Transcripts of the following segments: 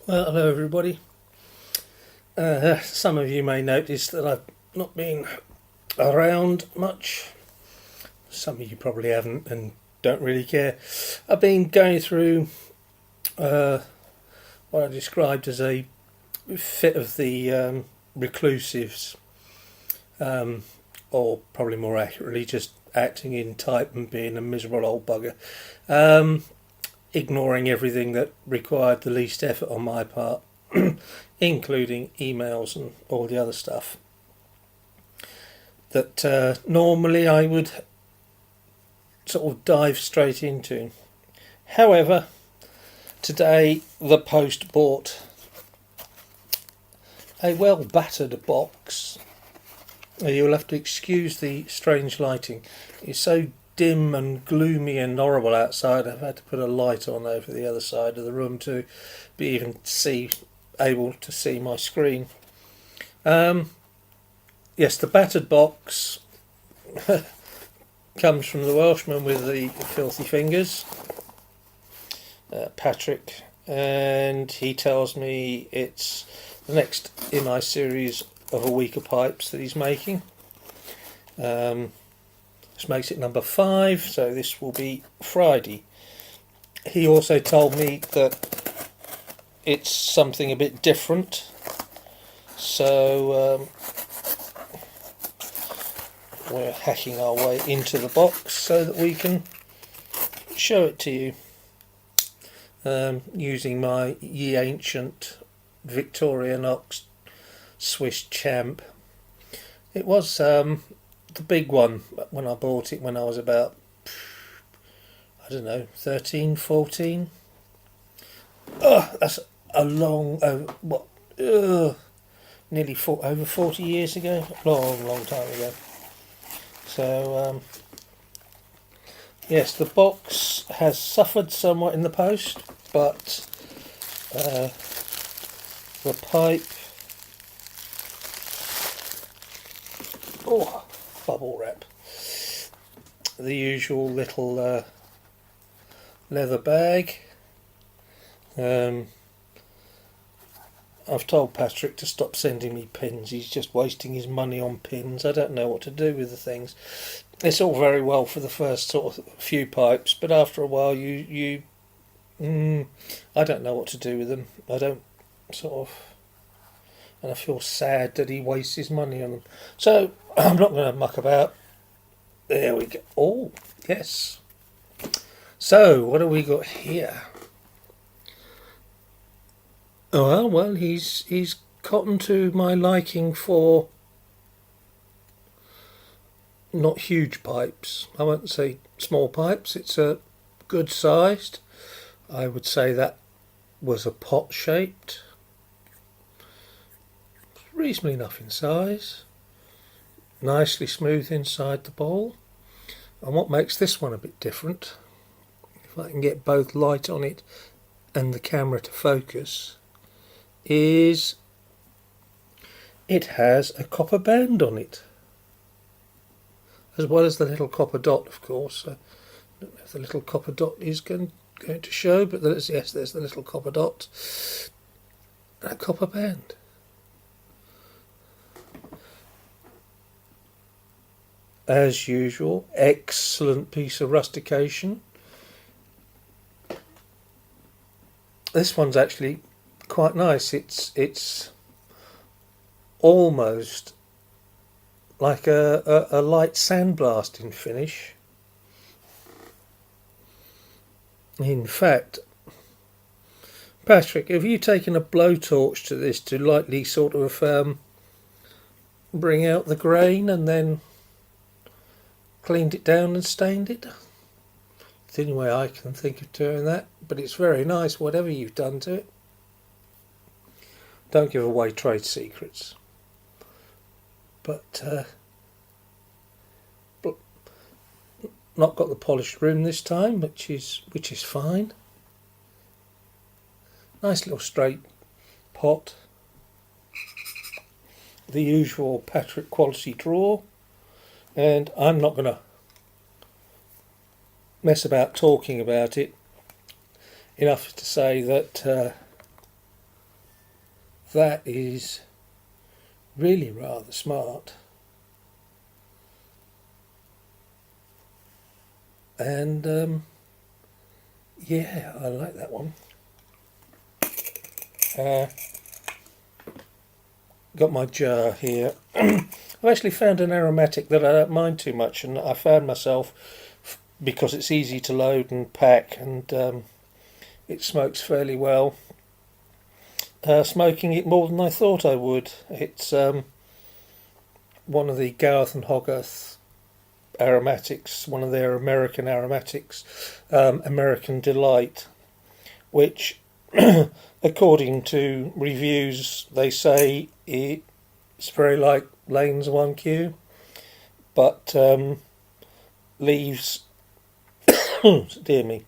Well, hello everybody. Some of you may notice that I've not been around much. Some of you probably haven't and don't really care. I've been going through what I described as a fit of the reclusives, or probably more accurately just acting in type and being a miserable old bugger. Ignoring everything that required the least effort on my part, including emails and all the other stuff that normally I would sort of dive straight into. However, today the post bought a well battered box. You'll have to excuse the strange lighting. It's so dim and gloomy and horrible outside. I've had to put a light on over the other side of the room to be able to see my screen. Yes, the battered box comes from the Welshman with the filthy fingers, Patrick, and he tells me it's the next in my series of a week of pipes that he's making. This makes it number 5, so this will be Friday. He also told me that it's something a bit different, so we're hacking our way into the box so that we can show it to you, using my ye ancient Victorinox Swiss champ. It was the big one when I bought it when I was about, I don't know, 13, 14. That's a long, nearly over 40 years ago. Long time ago. So, yes, the box has suffered somewhat in the post, but the pipe, bubble wrap, the usual little leather bag. I've told Patrick to stop sending me pins. He's just wasting his money on pins. I don't know what to do with the things. It's all very well for the first sort of few pipes, but after a while I don't know what to do with them. I don't and I feel sad that he wastes his money on them. So I'm not going to muck about. There we go. Oh, yes. So what have we got here? Oh, well, he's cotton to my liking for not huge pipes. I won't say small pipes. It's a good sized. I would say that was a pot shaped. Reasonably enough in size. Nicely smooth inside the bowl. And what makes this one a bit different, if I can get both light on it and the camera to focus, is it has a copper band on it, as well as the little copper dot, of course. I don't know if the little copper dot is going to show, but there's the little copper dot and a copper band. As usual, excellent piece of rustication. This one's actually quite nice. It's almost like a light sandblasting finish. In fact, Patrick, have you taken a blowtorch to this to lightly sort of bring out the grain and then cleaned it down and stained it? It's the only way I can think of doing that, but it's very nice whatever you've done to it. Don't give away trade secrets. But not got the polished rim this time, which is fine. Nice little straight pot. The usual Patrick quality drawer. And I'm not going to mess about talking about it. Enough to say that that is really rather smart. And yeah, I like that one. Got my jar here. I've actually found an aromatic that I don't mind too much, and I found myself, because it's easy to load and pack, and it smokes fairly well, smoking it more than I thought I would. It's one of the Garth and Hogarth aromatics, one of their American aromatics, American Delite, which according to reviews they say it's very like Lane's 1Q, but leaves dear me,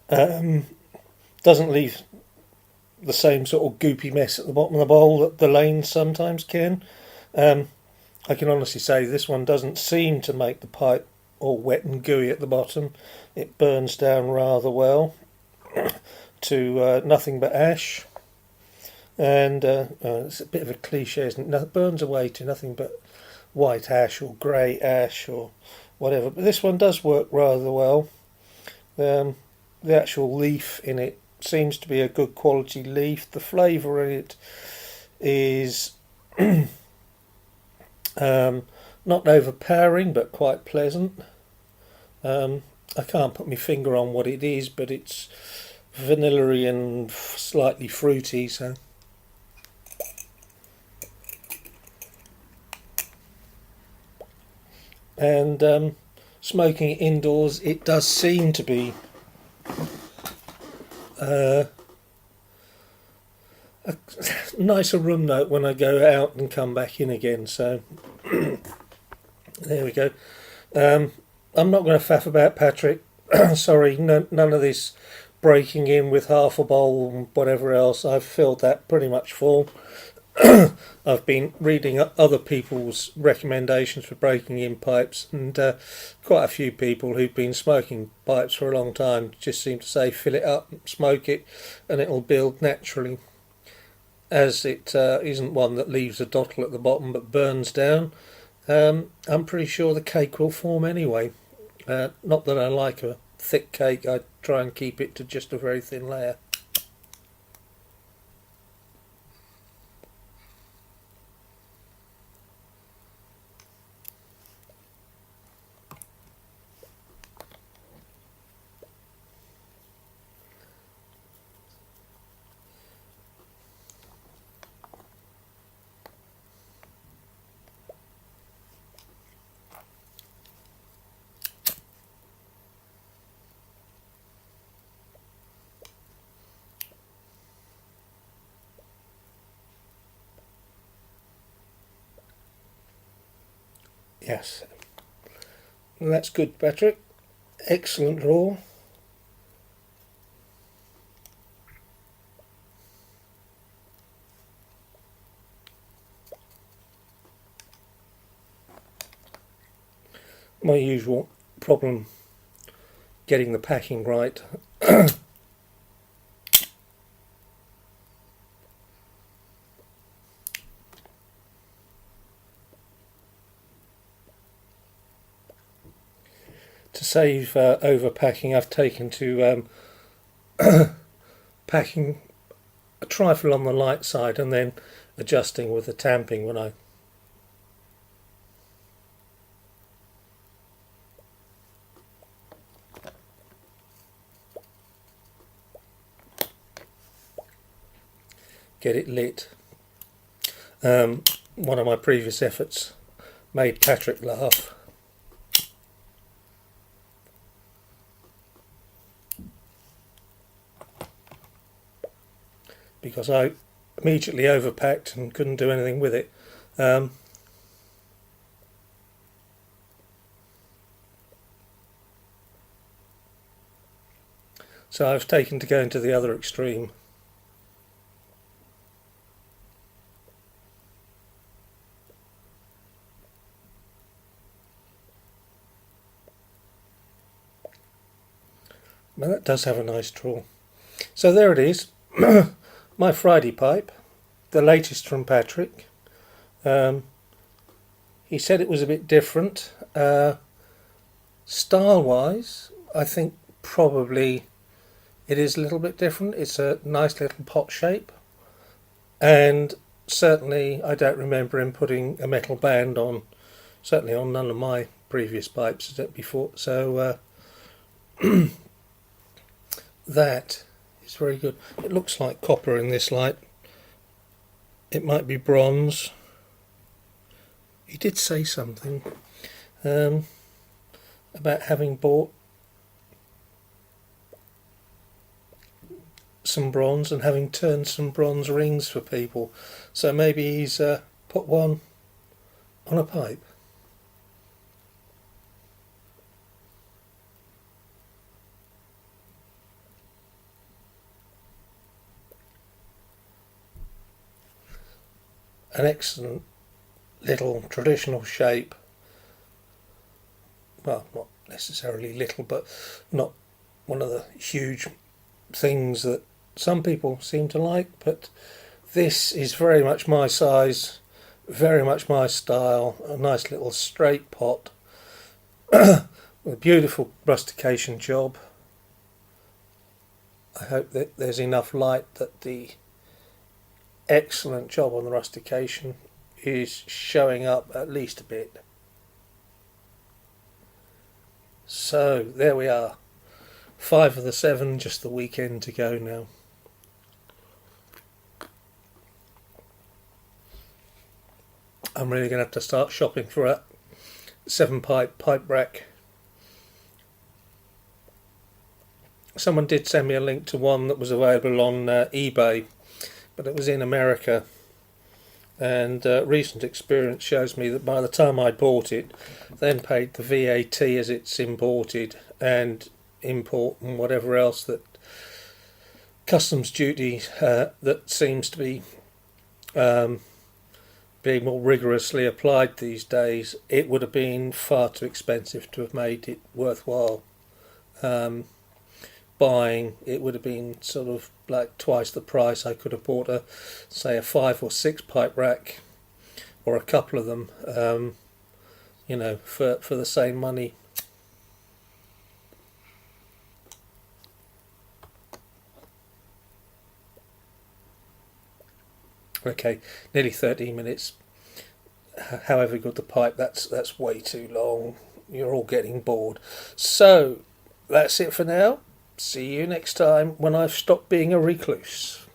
doesn't leave the same sort of goopy mess at the bottom of the bowl that the Lanes sometimes can. I can honestly say this one doesn't seem to make the pipe all wet and gooey at the bottom. It burns down rather well to nothing but ash, and it's a bit of a cliche, isn't it? It burns away to nothing but white ash or grey ash or whatever, but this one does work rather well. The actual leaf in it seems to be a good quality leaf. The flavour in it is not overpowering but quite pleasant. I can't put my finger on what it is, but it's vanilla-y and slightly fruity, so and smoking it indoors, it does seem to be a nicer room note when I go out and come back in again, so there we go. I'm not going to faff about, Patrick. Sorry, none of this breaking in with half a bowl and whatever else. I've filled that pretty much full. I've been reading other people's recommendations for breaking in pipes, and quite a few people who've been smoking pipes for a long time just seem to say fill it up, smoke it, and it'll build naturally. As it isn't one that leaves a dottle at the bottom but burns down, I'm pretty sure the cake will form anyway. Not that I like a thick cake, I try and keep it to just a very thin layer. Yes, that's good, Patrick. Excellent draw. My usual problem getting the packing right. To save overpacking, I've taken to packing a trifle on the light side and then adjusting with the tamping when I get it lit. One of my previous efforts made Patrick laugh. Because I immediately overpacked and couldn't do anything with it. So I've taken to going to the other extreme. Well, that does have a nice draw. So there it is. My Friday pipe. the latest from Patrick. He said it was a bit different. Style-wise, I think probably it is a little bit different. It's a nice little pot shape, and certainly I don't remember him putting a metal band on, certainly on none of my previous pipes before, so that is very good. It looks like copper in this light. It might be bronze. He did say something about having bought some bronze and having turned some bronze rings for people, so maybe he's put one on a pipe. An excellent little traditional shape. Well, not necessarily little, but not one of the huge things that some people seem to like, but this is very much my size, very much my style. A nice little straight pot with a beautiful rustication job. I hope that there's enough light that the excellent job on the rustication is showing up at least a bit. So there we are, 5 of the 7, just the weekend to go now. I'm really going to have to start shopping for a 7-pipe pipe rack. Someone did send me a link to one that was available on eBay, but it was in America, and recent experience shows me that by the time I bought it, then paid the VAT as it's imported, and import and whatever else that customs duty that seems to be being more rigorously applied these days, it would have been far too expensive to have made it worthwhile buying. It would have been sort of like twice the price. I could have bought a 5 or 6 pipe rack, or a couple of them, for the same money. Okay, nearly 13 minutes. However good the pipe, that's way too long. You're all getting bored. So that's it for now. See you next time when I've stopped being a recluse.